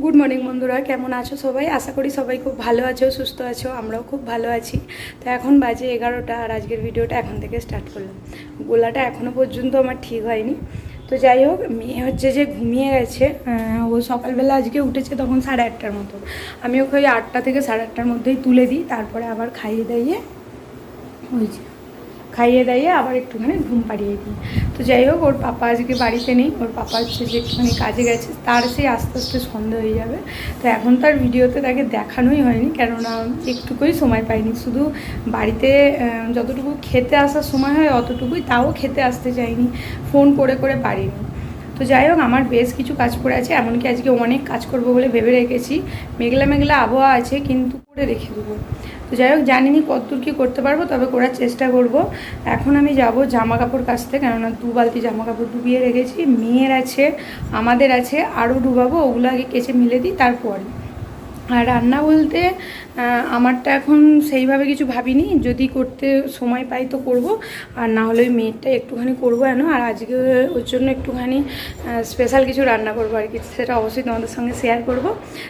Good morning বন্ধুরা, কেমন আছো সবাই? আশা করি সবাই খুব ভালো আছো, সুস্থ আছো। আমরাও খুব ভালো আছি। তো এখন বাজে 11টা আর আজকের ভিডিওটা এখন থেকে স্টার্ট করলাম। গলাটা এখনও পর্যন্ত আমার ঠিক হয়নি। তো যাই হোক, মেয়ে হচ্ছে যে ঘুমিয়ে গেছে। ও সকালবেলা আজকে উঠেছে তখন 8:30টার মতো। আমি ওকে ওই 8টা থেকে 8:30টার মধ্যেই তুলে দিই, তারপরে আবার খাইয়ে দাইয়ে হয়েছে খাইয়ে দাইয়ে আবার একটুখানি ঘুম পাড়িয়ে দিই। তো যাই হোক, ওর পাপা আজকে বাড়িতে নেই। ওর পাপা হচ্ছে যে একটুখানি কাজে গেছে, তার সেই আস্তে আস্তে সন্ধ্যা হয়ে যাবে। তো এখন তার ভিডিওতে তাকে দেখানোই হয়নি, কেননা একটুকুই সময় পাইনি। শুধু বাড়িতে যতটুকু খেতে আসার সময় হয় অতটুকুই, তাও খেতে আসতে চাইনি, ফোন করে করে পারিনি। তো যাই হোক, আমার বেশ কিছু কাজ পড়ে আছে, এমনকি আজকে অনেক কাজ করব বলে ভেবে রেখেছি। মেঘলা মেঘলা আবহাওয়া আছে, কিন্তু করে রেখে দেবো। তো যাই হোক, জানিনি কতদূর কী করতে পারবো, তবে করার চেষ্টা করব। এখন আমি যাব জামা কাপড় কাচতে, কেননা 2 বালতি জামা কাপড় ডুবিয়ে রেখেছি। মেয়ের আছে, আমাদের আছে, আরও ডুবাবো। ওগুলো আগে কেচে মিলে দিই তারপরে। আর রান্না বলতে আমারটা এখন সেইভাবে কিছু ভাবিনি, যদি করতে সময় পাই তো করব, আর না হলে ওই মেয়েরটা একটুখানি করবো আর আজকে ওর জন্য একটুখানি স্পেশাল কিছু রান্না করবো আর কি, সেটা অবশ্যই তোমাদের সঙ্গে শেয়ার করব।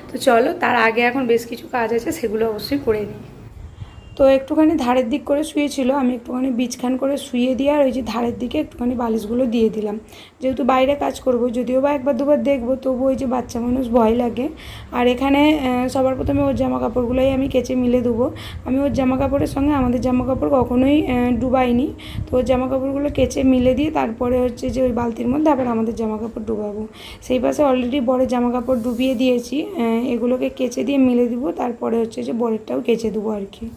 তো চলো, তার আগে এখন বেশ কিছু কাজ আছে, সেগুলো অবশ্যই করে নিই। তো একটুখানি ধারের দিক করে শুয়েছিল, আমি একটুখানি বিছখান করে শুয়ে দিয়ে আর ওই যে ধারের দিকে একটুখানি বালিশগুলো দিয়ে দিলাম। যেহেতু বাইরে কাজ করব, যদিও বা একবার দুবার দেখবো, তবু ওই যে বাচ্চা মানুষ ভয় লাগে। আর এখানে সবার প্রথমে ওর জামা কাপড়গুলোই আমি কেচে মিলে দেবো। আমি ওর জামা কাপড়ের সঙ্গে আমাদের জামা কাপড় কখনোই ডুবাইনি। তো ওর জামা কাপড়গুলো কেচে মিলে দিয়ে তারপরে হচ্ছে যে ওই বালতির মধ্যে আবার আমাদের জামা কাপড় ডুবাবো। সেই পাশে অলরেডি বরের জামা কাপড় ডুবিয়ে দিয়েছি, এগুলোকে কেচে দিয়ে মিলে দিব, তারপরে হচ্ছে যে বরেরটাও কেচে দেবো আর কি।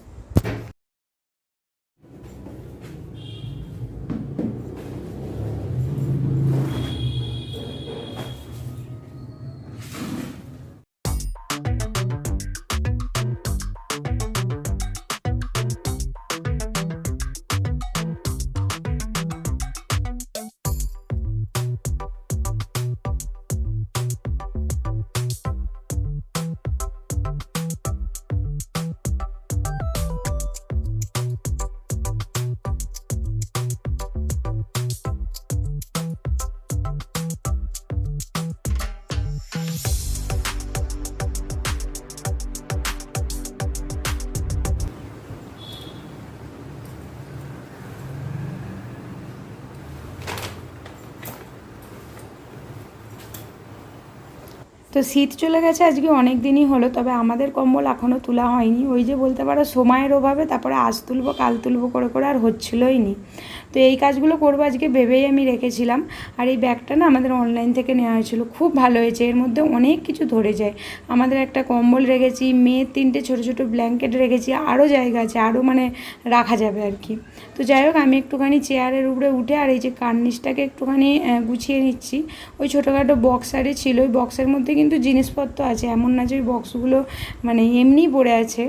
তো শীত চলে গেছে আজকে অনেক দিনই হলো, তবে আমাদের কম্বল এখনও তোলা হয়নি। ওই যে বলতে পারো সময়ের অভাবে, তারপরে আজ তুলবো কাল তুলবো করে করে আর হচ্ছিলোই নি। তো এই কাজগুলো করবো আজকে ভেবেই আমি রেখেছিলাম। আর এই ব্যাগটা না আমাদের অনলাইন থেকে নেওয়া হয়েছিল, খুব ভালো হয়েছে। এর মধ্যে অনেক কিছু ধরে যায়। আমাদের একটা কম্বল রেখেছি, মেয়ের 3টে ছোটো ছোটো ব্ল্যাঙ্কেট রেখেছি, আরও জায়গা আছে, আরও মানে রাখা যাবে আর কি। তো যাই হোক, আমি একটুখানি চেয়ারের উপরে উঠে আর এই যে কার্নিশটাকে একটুখানি গুছিয়ে নিচ্ছি। ওই ছোটোখাটো বক্সারে ছিল, ওই বক্সের মধ্যে কিন্তু জিনিসপত্র আছে, এমন না যে ওই বক্সগুলো মানে এমনিই পড়ে আছে।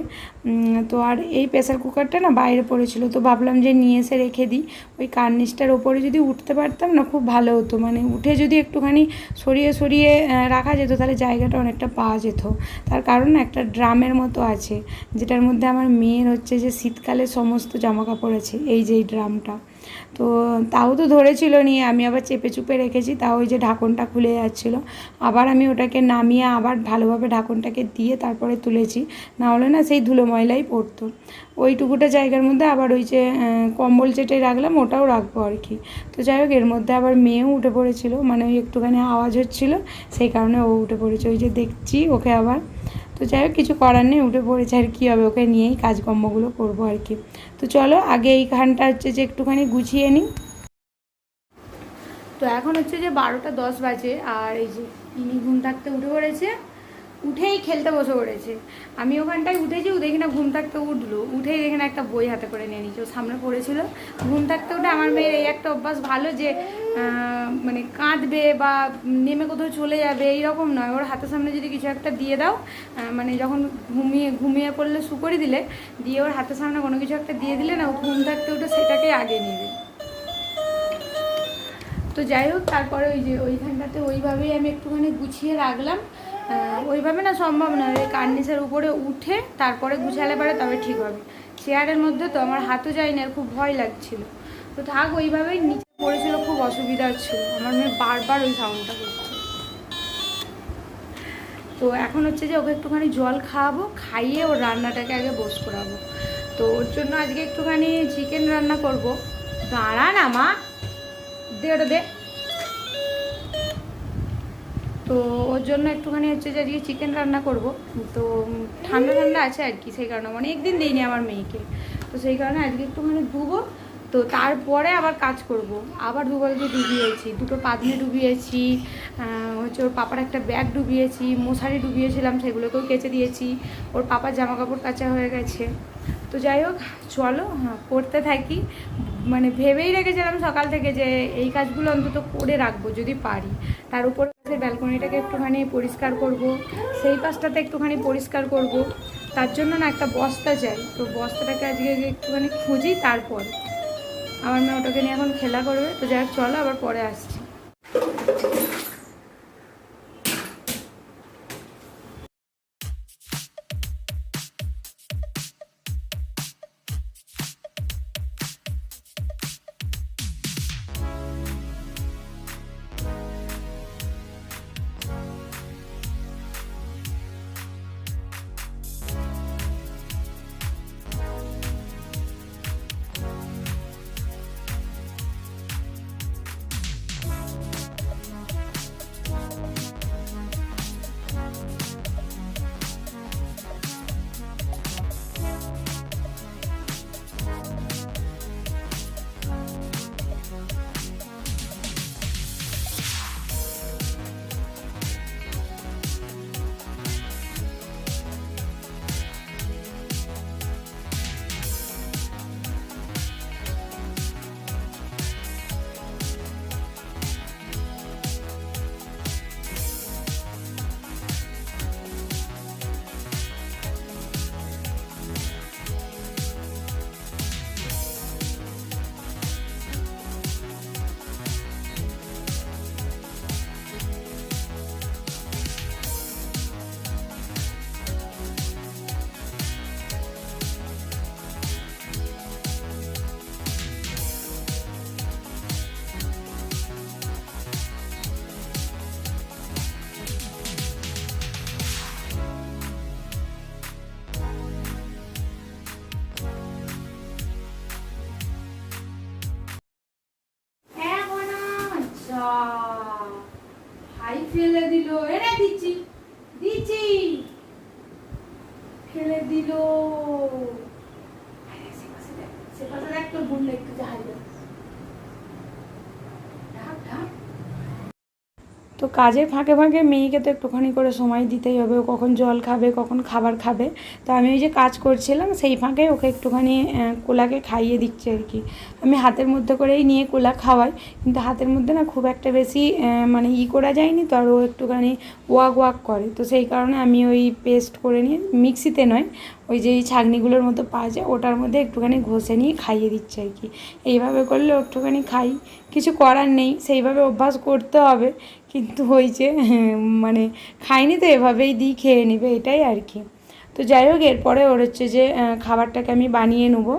তো আর এই প্রেসার কুকারটা না বাইরে পড়েছিল, তো ভাবলাম যে নিয়ে এসে রেখে দিই। ওই কার্নিশটার ওপরে যদি উঠতে পারতাম না, খুব ভালো হতো। মানে উঠে যদি একটুখানি সরিয়ে সরিয়ে রাখা যেত, তাহলে জায়গাটা অনেকটা পাওয়া যেত। তার কারণ একটা ড্রামের মতো আছে, যেটার মধ্যে আমার মেয়ের হচ্ছে যে শীতকালে সমস্ত জামা কাপড় আছে, এই যে এই ড্রামটা। তো তাও তো ধরেছিল নিয়ে, আমি আবার চেপে চুপে রেখেছি, তাও ওই যে ঢাকনটা খুলে যাচ্ছিলো। আবার আমি ওটাকে নামিয়ে আবার ভালোভাবে ঢাকনটাকে দিয়ে তারপরে তুলেছি, না হলে না সেই ধুলো ময়লাই পড়তো। ওইটুকুটা জায়গার মধ্যে আবার ওই যে কম্বল চেটে রাখলাম, ওটাও রাখবো আর কি। তো যাই হোক, এর মধ্যে আবার মেয়েও উঠে পড়েছিল, মানে ওই একটুখানি আওয়াজ হচ্ছিলো, সেই কারণে ও উঠে পড়েছে। ওই যে দেখছি ওকে আবার। তো যাই হোক, কিছু করার নেই, উঠে পড়েছে আর কী হবে, ওকে নিয়েই কাজকর্মগুলো করবো আর কি। তো চলো আগে এইখানটা হচ্ছে যে একটুখানি গুছিয়ে নিই। তো এখন হচ্ছে যে 12টা 10 বাজে, আর এই যে ইনি ঘুম থাকতে উঠে পড়েছে, উঠেই খেলতে বসে পড়েছে। আমি ওখানটায় উঠেছি, দেখি না ঘুম থাকতে উঠলো, উঠেই দেখি না একটা বই হাতে করে নিয়ে নিচ্ছে, ও সামনে পড়েছিল। ঘুম থাকতে উঠে আমার মেয়ের এই একটা অভ্যাস ভালো, যে মানে কাঁদবে বা নেমে কোথাও চলে যাবে এইরকম নয়। ওর হাতের সামনে যদি কিছু একটা দিয়ে দাও, মানে যখন ঘুমিয়ে ঘুমিয়ে পড়লে শুকরি দিলে, দিয়ে ওর হাতের সামনে কোনো কিছু একটা দিয়ে দিলে না, ও ঘুম থাকতে উঠে সেটাকেই আগে নেবে। তো যাই হোক, তারপরে ওই যে ওইখানটাতে ওইভাবেই আমি একটুখানি গুছিয়ে রাখলাম। ওইভাবে না সম্ভব নয়, ওই কার্নিসের উপরে উঠে তারপরে গুছালে পারে তবে ঠিক হবে। চেয়ারের মধ্যে তো আমার হাতও যায়নি, আর খুব ভয় লাগছিল। তো থাক, ওইভাবেই নিচে পড়েছিল, খুব অসুবিধা হচ্ছিল। আমার মেয়ে বারবার ওই সাউন্ডটা করছে। তো এখন হচ্ছে যে ওকে একটুখানি জল খাওয়াবো, খাইয়ে ওর রান্নাটাকে আগে বস করাবো। তো ওর জন্য আজকে একটুখানি চিকেন রান্না করব। দাঁড়া না মা, দে ওটা দে। তো ওর জন্য একটুখানি হচ্ছে যে আজকে চিকেন রান্না করব। তো ঠান্ডা ঠান্ডা আছে আর কি, সেই কারণে অনেক দিন দিইনি আমার মেয়েকে, তো সেই কারণে আজকে একটুখানি ধুবো। তো তারপরে আবার কাজ করব। আবার দু বালতি ডুবিয়েছি, দুটো পাতনি ডুবিয়েছি, হচ্ছে ওর পাপার একটা ব্যাগ ডুবিয়েছি, মশারি ডুবিয়েছিলাম সেগুলোকেও কেচে দিয়েছি, ওর পাপার জামা কাপড় কাচা হয়ে গেছে। তো যাই হোক চলো করতে থাকি। মানে ভেবেই রেখেছিলাম সকাল থেকে যে এই কাজগুলো অন্তত করে রাখবো যদি পারি। তার উপর ব্যালকনিটাকে একটুখানি পরিষ্কার করব, সেই পাশটাতে একটুখানি পরিষ্কার করব। তার জন্য না একটা বস্তা চাই, তো বস্তাটাকে আজকে একটুখানি খুঁজি, তারপর আমার মেয়ে ওটাকে নিয়ে এখন খেলা করবে। তো যাই হোক চলো আবার পরে আসছি। ভাই ফেলে দিল, এনে দিচ্ছি দিচ্ছি, ফেলে দিল। সে পাশে দেখ তোর বোনটা একটু জাহাজ। তো কাজের ফাঁকে ফাঁকে মেয়েকে তো একটুখানি করে সময় দিতেই হবে, ও কখন জল খাবে কখন খাবার খাবে। তো আমি ওই যে কাজ করছিলাম সেই ফাঁকে ওকে একটুখানি কোলাকে খাইয়ে দিচ্ছি আর কি। আমি হাতের মধ্যে করেই নিয়ে কোলা খাওয়াই, কিন্তু হাতের মধ্যে না খুব একটা বেশি মানে করা যায়নি, তো আর ও একটুখানি ওয়াক ওয়াক করে। তো সেই কারণে আমি ওই পেস্ট করে নিয়ে, মিক্সিতে নয়, ওই যে ছাঁকনিগুলোর মতো পাওয়া যায় ওটার মধ্যে একটুখানি ঘষে নিয়ে খাইয়ে দিচ্ছে আর কি। এইভাবে করলে একটুখানি খাই, কিছু করার নেই, সেইভাবে অভ্যাস করতে হবে। কিন্তু ওই যে মানে খাইনি তো এভাবেই দিই, খেয়ে নেবে, এটাই আর কি। তো যাই হোক এরপরে ওর হচ্ছে যে খাবারটাকে আমি বানিয়ে নেবো।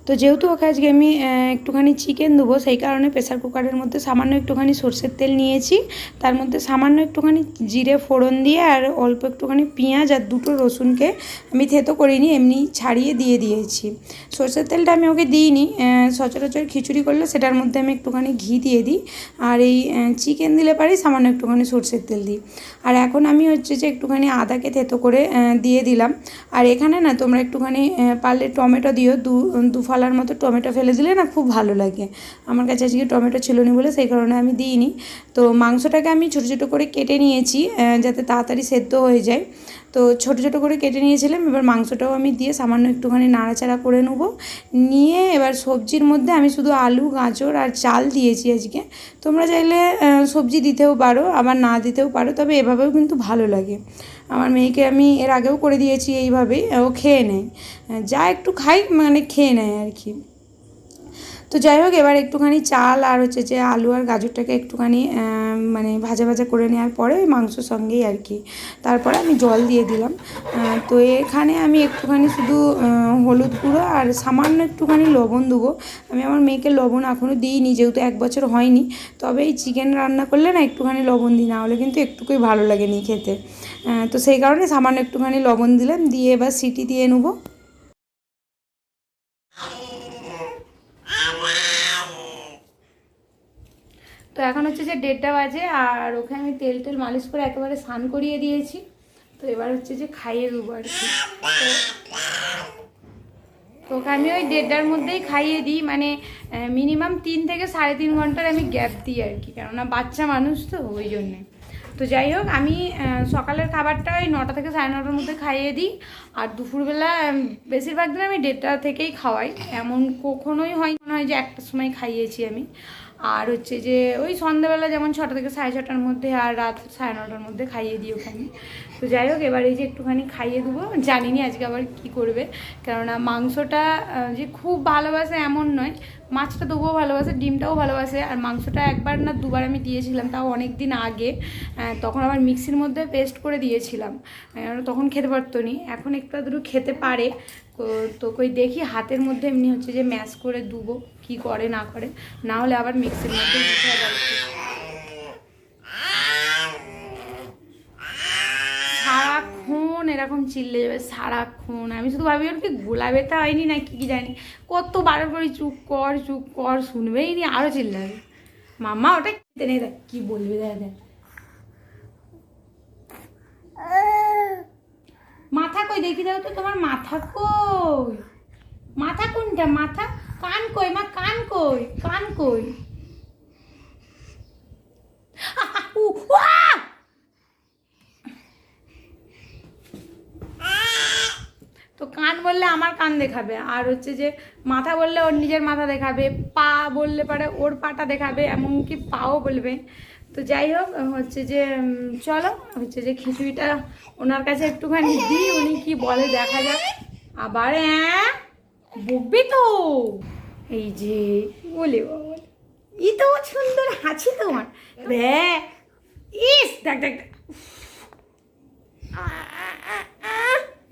তো যেহেতু ওকে আজকে আমি একটুখানি চিকেন দেবো, সেই কারণে প্রেসার কুকারের মধ্যে সামান্য একটুখানি সরষের তেল নিয়েছি, তার মধ্যে সামান্য একটুখানি জিরে ফোড়ন দিয়ে আর অল্প একটুখানি পেঁয়াজ আর দুটো রসুনকে আমি থেতো করিনি, এমনি ছাড়িয়ে দিয়ে দিয়েছি। সরষের তেলটা আমি ওকে দিইনি, সচরাচর খিচুড়ি করলে সেটার মধ্যে আমি একটুখানি ঘি দিয়ে দিই, আর এই চিকেন দিলে পারি সামান্য একটুখানি সরষের তেল দিই। আর এখন আমি হচ্ছে যে একটুখানি আদাকে থেতো করে দিয়ে দিলাম। আর এখানে না তোমরা একটুখানি পারলে টমেটো দিও, দু ফালার মতো টমেটো ফেলে দিলে না খুব ভালো লাগে। আমার কাছে আজকে টমেটো ছিল না বলে সেই কারণে আমি দিইনি। তো মাংসটাকে আমি ছোটো ছোটো করে কেটে নিয়েছি যাতে তাড়াতাড়ি সেদ্ধ হয়ে যায়। তো ছোটো ছোটো করে কেটে নিয়েছিলাম, এবার মাংসটাও আমি দিয়ে সামান্য একটুখানি নাড়াচাড়া করে নেবো। নিয়ে এবার সবজির মধ্যে আমি শুধু আলু গাজর আর চাল দিয়েছি আজকে। তোমরা চাইলে সবজি দিতেও পারো, আবার না দিতেও পারো, তবে এভাবেও কিন্তু ভালো লাগে। আমার মেয়েকে আমি এর আগেও করে দিয়েছি এইভাবেই, ও খেয়ে নেয়, যা একটু খাই মানে খেয়ে নেয় আর কি। তো যাই হোক, এবার একটুখানি চাল আর হচ্ছে যে আলু আর গাজরটাকে একটুখানি মানে ভাজা ভাজা করে নেওয়ার পরে ওই মাংসর সঙ্গেই আর কি, তারপরে আমি জল দিয়ে দিলাম। তো এখানে আমি একটুখানি শুধু হলুদ গুঁড়ো আর সামান্য একটুখানি লবণ দেবো। আমি আমার মেয়েকে লবণ এখনও দিইনি, যেহেতু 1 বছর হয়নি। তবে এই চিকেন রান্না করলে না একটুখানি লবণ দিই, না হলে কিন্তু একটুকুই ভালো লাগেনি খেতে। তো সেই কারণে সামান্য একটুখানি লবণ দিলাম, দিয়ে এবার সিটি দিয়ে নেবো। তো এখন হচ্ছে যে 1:30 বাজে, আর ওকে আমি তেল মালিশ করে একেবারে স্নান করিয়ে দিয়েছি। তো এবার হচ্ছে যে খাইয়ে দেবো আর কি। তো ওকে আমি ওই 1:30টার মধ্যেই খাইয়ে দিই, মানে মিনিমাম 3 থেকে 3.5 ঘন্টার আমি গ্যাপ দিই আর কি, কেননা বাচ্চা মানুষ তো ওই জন্যে। তো যাই হোক, আমি সকালের খাবারটা ওই 9টা থেকে 9:30টার মধ্যে খাইয়ে দিই। আর দুপুরবেলা বেশিরভাগ দিন আমি 1:30টা থেকেই খাওয়াই, এমন কখনোই হয় মনে হয় যে 1টার সময় খাইয়েছি আমি। আর হচ্ছে যে ওই সন্ধ্যাবেলা যেমন 6টা থেকে 6:30টার মধ্যে, আর রাত 9:30টার মধ্যে খাইয়ে দিই ওকে আমি। তো যাই হোক, এবার এই যে একটুখানি খাইয়ে দেবো, জানিনি আজকে আবার কি করবে, কেননা মাংসটা যে খুব ভালোবাসে এমন নয়, মাছটা তবুও ভালোবাসে, ডিমটাও ভালোবাসে। আর মাংসটা 1বার না 2বার আমি দিয়েছিলাম, তাও অনেক দিন আগে, তখন আবার মিক্সির মধ্যে পেস্ট করে দিয়েছিলাম, তখন খেতে পারতো নি। এখন একটু আধটু খেতে পারে। তো কই দেখি হাতের মধ্যে এমনি হচ্ছে যে ম্যাশ করে দেবো, কি করে না করে, না হলে আবার মিক্সির মধ্যে দিতে হবে। সারাক্ষণ এরকম চিল্লে যাবে, সারাক্ষণ। আমি শুধু ভাবি ওর কি গোলা ব্যথা হয়নি না কি জানি, কত বারবার করে চুপ কর, শুনবেই নি, আরও চিল্লাবে। মাম্মা ওটা খেতে নেই, দেখ কি বলবে, দেখ মাথা কই দেখি, দাও তো তোমার মাথা কই, মাথা কোনটা, মাথা, কান কই মা, কান কই। তো কান বললে আমার কান দেখাবে, আর হচ্ছে যে মাথা বললে ওর নিজের মাথা দেখাবে, পা বললে পারে ওর পাটা দেখাবে, এমনকি পাও বলবে। তো যাই হোক, হচ্ছে যে চলো হচ্ছে যে খিচুড়িটা ওনার কাছে একটুখানি দিই, উনি কি বলে দেখা যাক। আবার বকবি তো, এই যে বলে ই তো সুন্দর হাসি তোমার, ইস দেখ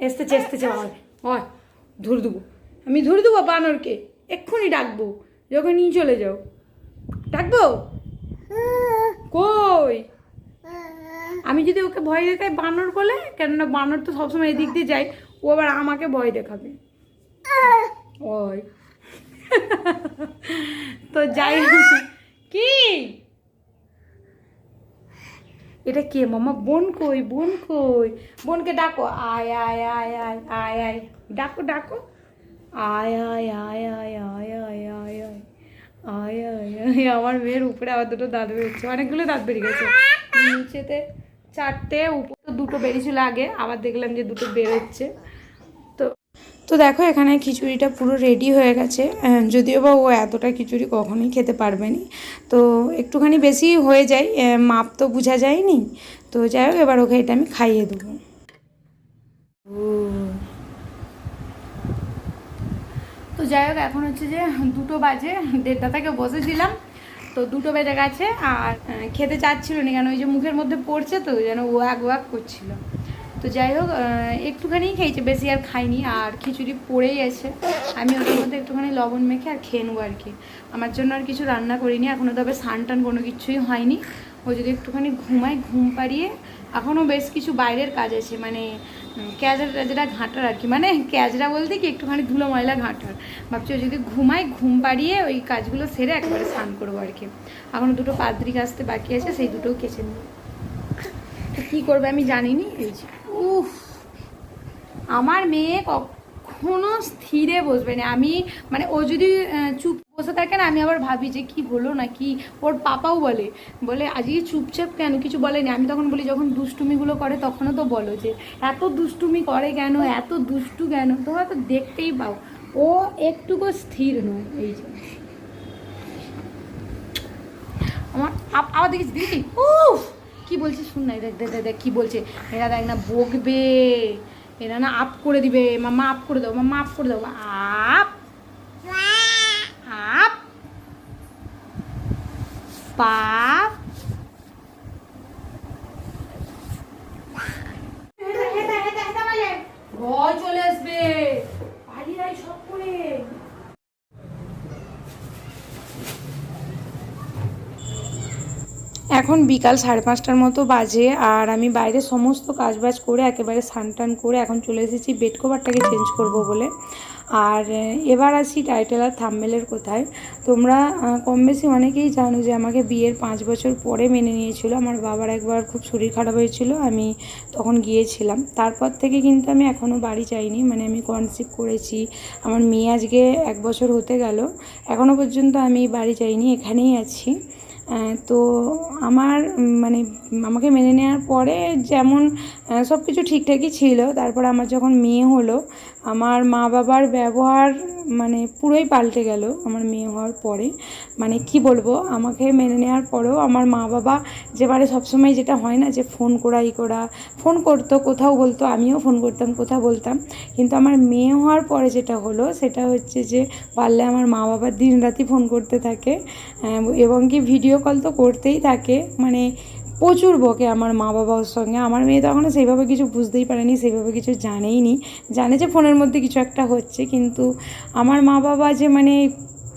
এসতেছে বাবা, ধরে দেবো, আমি ধরে দেবো বানরকে, এক্ষুনি ডাকবো, যখন নিয়ে চলে যাও ডাকবো। কই আমি যদি ওকে ভয় দেখাই বানর বলে, কেননা বানর তো সবসময় এদিক দিয়ে যায়, ও আবার আমাকে ভয় দেখাবে। ওই তো যাই কি, এটা কে মামা, বোন কই, বোনকে ডাকো, আয় ডাকো, আয় আমার মেয়ের উপরে আবার 2টো দাঁত বেরোচ্ছে, অনেকগুলো দাঁত বেরিয়ে গেছে, নিচেতে 4টে, উপরে 2টো বেরিয়েছিল আগে, আবার দেখলাম যে 2টো বেরোচ্ছে। তো দেখো, এখানে খিচুড়িটা পুরো রেডি হয়ে গেছে, যদিও বা ও এতটা খিচুড়ি কখনোই খেতে পারবে না, তো একটুখানি বেশি হয়ে যায়, মাপ তো বোঝা যায়নি। তো যাই হোক, এবার ওকে এটা আমি খাইয়ে দেবো। তো যাই হোক, এখন হচ্ছে যে 2টো বাজে, 1:30টা থেকে বসেছিলাম, তো 2টো বেজে গেছে, আর খেতে চাচ্ছিল না, কেন ওই যে মুখের মধ্যে পড়ছে, তো যেন ওয়াক করছিল। তো যাই হোক, একটুখানিই খেয়েছে, বেশি আর খাইনি, আর খিচুড়ি পড়েই আছে, আমি ওটার মধ্যে একটুখানি লবণ মেখে আর খেয়ে নেবো আর কি। আমার জন্য আর কিছু রান্না করিনি এখনও, তবে স্নান টান কোনো কিছুই হয়নি। ও যদি একটুখানি ঘুমায়, ঘুম পাড়িয়ে, এখনও বেশ কিছু বাইরের কাজ আছে, মানে ক্যাজরা ঘাঁটার আর কি, মানে ক্যাজরা বলতে কি একটুখানি ধুলো ময়লা ঘাঁটার, ভাবছি ও যদি ঘুমায়, ঘুম পাড়িয়ে ওই কাজগুলো সেরে একবারে স্নান করবো আর কি। এখনও 2টো পাদ্রি কাচতে বাকি আছে, সেই 2টোও কেচে নেবো। তো কী করবে আমি জানিনি। এই যে আমার মেয়ে কখনো স্থিরে বসবে না, আমি মানে ও যদি চুপ বসে থাকে না, আমি আবার ভাবি যে কি হলো না কি, ওর পাপাও বলে আজকে চুপচাপ কেন, কিছু বলেনি। আমি তখন বলি যখন দুষ্টুমিগুলো করে তখনও তো বলো যে এত দুষ্টুমি করে কেন, এত দুষ্টু কেন, তোমরা তো দেখতেই পাও, ও একটুকু স্থির নয়। এই যে আমার আবার দেখিস দিদি, কি বলছে শুন না, দেখ কি বলছে, এরা দেখ না বকবে, এরা না আপ করে দিবে, মাম্মা আপ করে দাও, আপ বাপ ভয় চলে আসবে পালিয়ে সব করে। এখন বিকাল 5:30টার মতো বাজে, আর আমি বাইরে সমস্ত কাজবাজ করে একেবারে স্নান টান করে এখন চলে এসেছি বেড কভারটাকে চেঞ্জ করব বলে। আর এবার আসি টাইটেল আর থাম্বনেলের কোথায়। তোমরা কম বেশি অনেকেই জানো যে আমাকে বিয়ের 5 বছর পরে মেনে নিয়েছিল। আমার বাবার একবার খুব শরীর খারাপ হয়েছিল, আমি তখন গিয়েছিলাম। তারপর থেকে কিন্তু আমি এখনও বাড়ি যাইনি, মানে আমি কনসিভ করেছি, আমার মেয়ে আজকে 1 বছর হতে গেল, এখনও পর্যন্ত আমি বাড়ি যাইনি, এখানেই আছি। তো আমার মানে আমাকে মেনে নেওয়ার পরে যেমন সব কিছু ঠিকঠাকই ছিল, তারপর আমার যখন মেয়ে হলো আমার মা বাবার ব্যবহার মানে পুরোই পাল্টে গেল আমার মেয়ে হওয়ার পরে। মানে কি বলবো, আমাকে মেনে নেওয়ার পরেও আমার মা বাবা যেবারে সবসময় যেটা হয় না যে ফোন করা ফোন করতো, কোথাও বলতো, আমিও ফোন করতাম, কোথাও বলতাম। কিন্তু আমার মেয়ে হওয়ার পরে যেটা হলো সেটা হচ্ছে যে পারলে আমার মা বাবা দিন রাতি ফোন করতে থাকে, এবং কি ভিডিও কল তো করতেই থাকে, মানে প্রচুর বকে আমার মা বাবার সঙ্গে। আমার মেয়ে তো এখনও সেইভাবে কিছু বুঝতেই পারেনি, সেইভাবে কিছু জানেইনি, জানে যে ফোনের মধ্যে কিছু একটা হচ্ছে, কিন্তু আমার মা বাবা যে মানে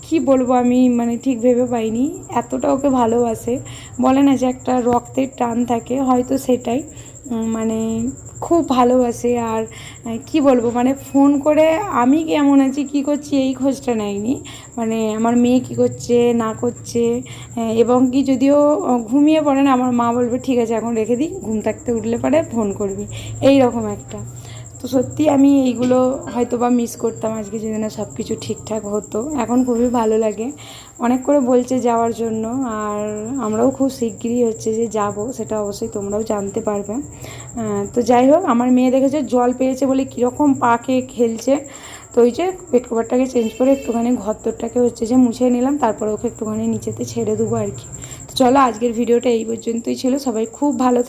কি বলবো আমি মানে ঠিক ভেবে পাইনি এতটা ওকে ভালোবাসে। বলে না যে একটা রক্তের টান থাকে, হয়তো সেটাই, মানে খুব ভালোবাসে। আর কি বলবো, মানে ফোন করে আমি কেমন আছি কী করছি এই খোঁজটা নেয়নি, মানে আমার মেয়ে কী করছে না করছে, এবং কি যদিও ঘুমিয়ে পড়ে না, আমার মা বলবে ঠিক আছে এখন রেখে দিই, ঘুম থাকতে উঠলে পারে ফোন করবি, এই রকম একটা। তো সত্যি আমি এইগুলো হয়তো বা মিস করতাম আজকে যদি না সব কিছু ঠিকঠাক হতো। এখন খুবই ভালো লাগে, অনেক করে বলছে যাওয়ার জন্য, আর আমরাও খুব শিগগিরই হচ্ছে যে যাব, সেটা অবশ্যই তোমরাও জানতে পারবে। তো যাই হোক, আমার মেয়ে দেখেছে জল পেয়েছে বলে কীরকম পাকে খেলছে। তো ওই যে বেড কভারটাকে চেঞ্জ করে একটুখানি ঘরদোরটাকে হচ্ছে যে মুছে নিলাম, তারপরে ওকে একটুখানি নিচেতে ছেড়ে দেবো আর কি। তো চলো, আজকের ভিডিওটা এই পর্যন্তই ছিল। সবাই খুব ভালো